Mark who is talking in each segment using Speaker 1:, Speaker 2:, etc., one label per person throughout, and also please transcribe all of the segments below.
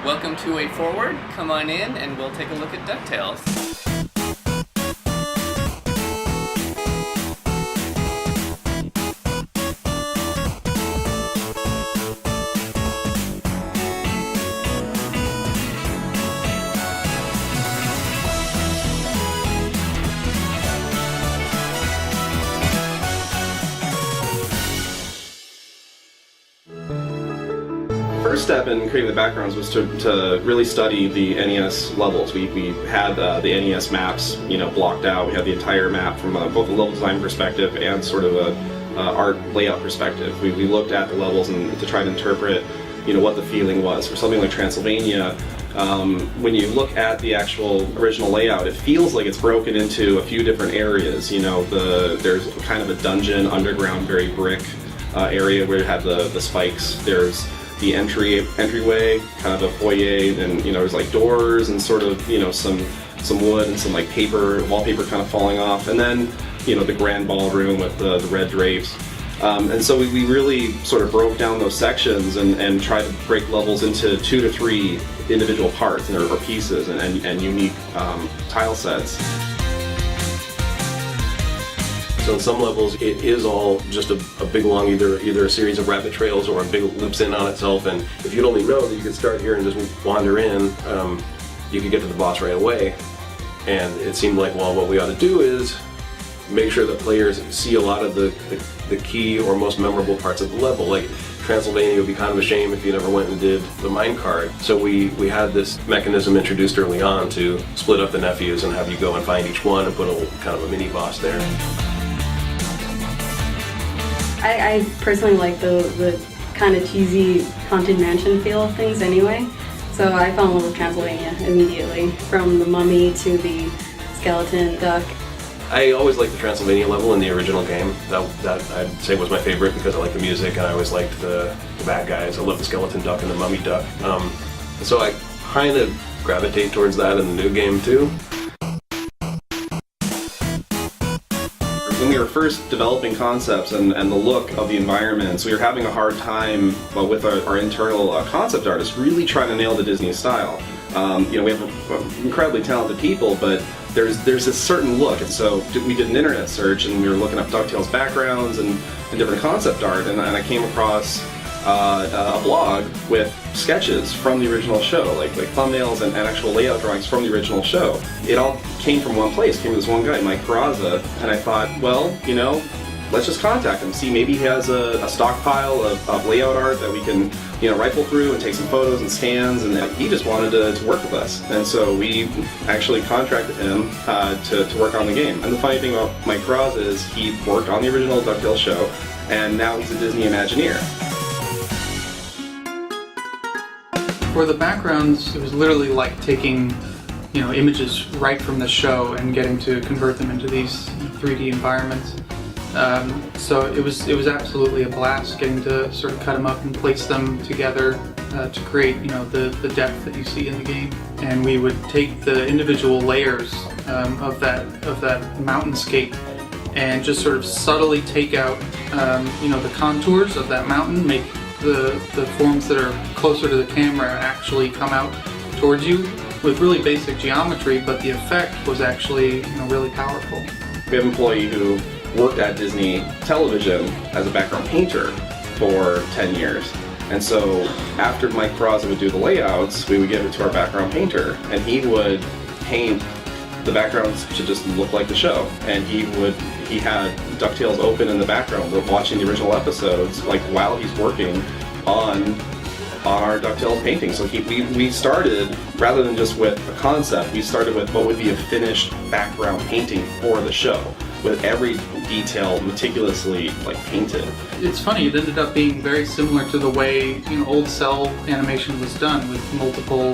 Speaker 1: Welcome to Way Forward. Come on in and we'll take a look at DuckTales.
Speaker 2: First step in creating the backgrounds was to really study the NES levels. We had the NES maps, blocked out. We had the entire map from both a level design perspective and sort of a art layout perspective. We looked at the levels and to try to interpret, what the feeling was. For something like Transylvania, when you look at the actual original layout, it feels like it's broken into a few different areas. There's kind of a dungeon, underground, very brick area where you have the spikes. There's the entryway, kind of a foyer, and there's like doors and sort of some wood and some like wallpaper kind of falling off, and then the grand ballroom with the red drapes. And so we really sort of broke down those sections and tried to break levels into 2 to 3 individual parts or pieces and unique tile sets.
Speaker 3: So in some levels, it is all just a big long either a series of rabbit trails or a big loops in on itself. And if you'd only know that you could start here and just wander in, you could get to the boss right away. And it seemed like, well, what we ought to do is make sure that players see a lot of the key or most memorable parts of the level. Like Transylvania would be kind of a shame if you never went and did the minecart. So we had this mechanism introduced early on to split up the nephews and have you go and find each one and put a kind of a mini boss there.
Speaker 4: I personally like the kind of cheesy Haunted Mansion feel of things anyway, so I fell in love with Transylvania immediately, from the mummy to the skeleton duck.
Speaker 3: I always liked the Transylvania level in the original game. That I'd say was my favorite because I liked the music and I always liked the bad guys. I love the skeleton duck and the mummy duck. So I kind of gravitate towards that in the new game too.
Speaker 2: When we were first developing concepts and the look of the environments, we were having a hard time with our internal concept artists really trying to nail the Disney style. We have incredibly talented people, but there's this certain look, and so we did an internet search and we were looking up DuckTales backgrounds and different concept art, and I came across a blog with sketches from the original show, like thumbnails and actual layout drawings from the original show. It all came from one place, came from this one guy, Mike Peraza, and I thought, well, let's just contact him, see maybe he has a stockpile of layout art that we can rifle through and take some photos and scans, and he just wanted to work with us. And so we actually contracted him to work on the game. And the funny thing about Mike Peraza is he worked on the original DuckTales show, and now he's a Disney Imagineer.
Speaker 5: For the backgrounds, it was literally like taking, images right from the show and getting to convert them into these 3D environments. So it was absolutely a blast getting to sort of cut them up and place them together to create, the depth that you see in the game. And we would take the individual layers of that mountainscape and just sort of subtly take out, the contours of that mountain, make the forms that are closer to the camera actually come out towards you with really basic geometry, but the effect was actually really powerful.
Speaker 2: We have an employee who worked at Disney Television as a background painter for 10 years. And so after Mike Peraza would do the layouts, we would give it to our background painter, and he would paint the backgrounds to just look like the show. And he had DuckTales open in the background. We're watching the original episodes like while he's working on our DuckTales painting. So we started, rather than just with a concept, we started with what would be a finished background painting for the show, with every detail meticulously painted.
Speaker 5: It's funny, it ended up being very similar to the way old cell animation was done, with multiple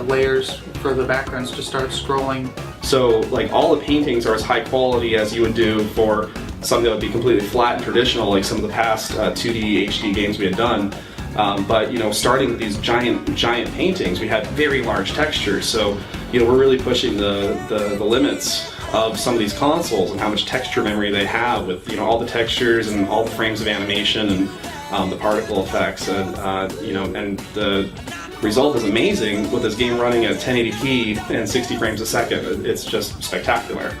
Speaker 5: layers for the backgrounds to start scrolling.
Speaker 2: So all the paintings are as high quality as you would do for something that would be completely flat and traditional, like some of the past 2D HD games we had done. But starting with these giant paintings, we had very large textures. So we're really pushing the limits of some of these consoles and how much texture memory they have with all the textures and all the frames of animation and the particle effects and and the result is amazing with this game running at 1080p and 60 frames a second. It's just spectacular.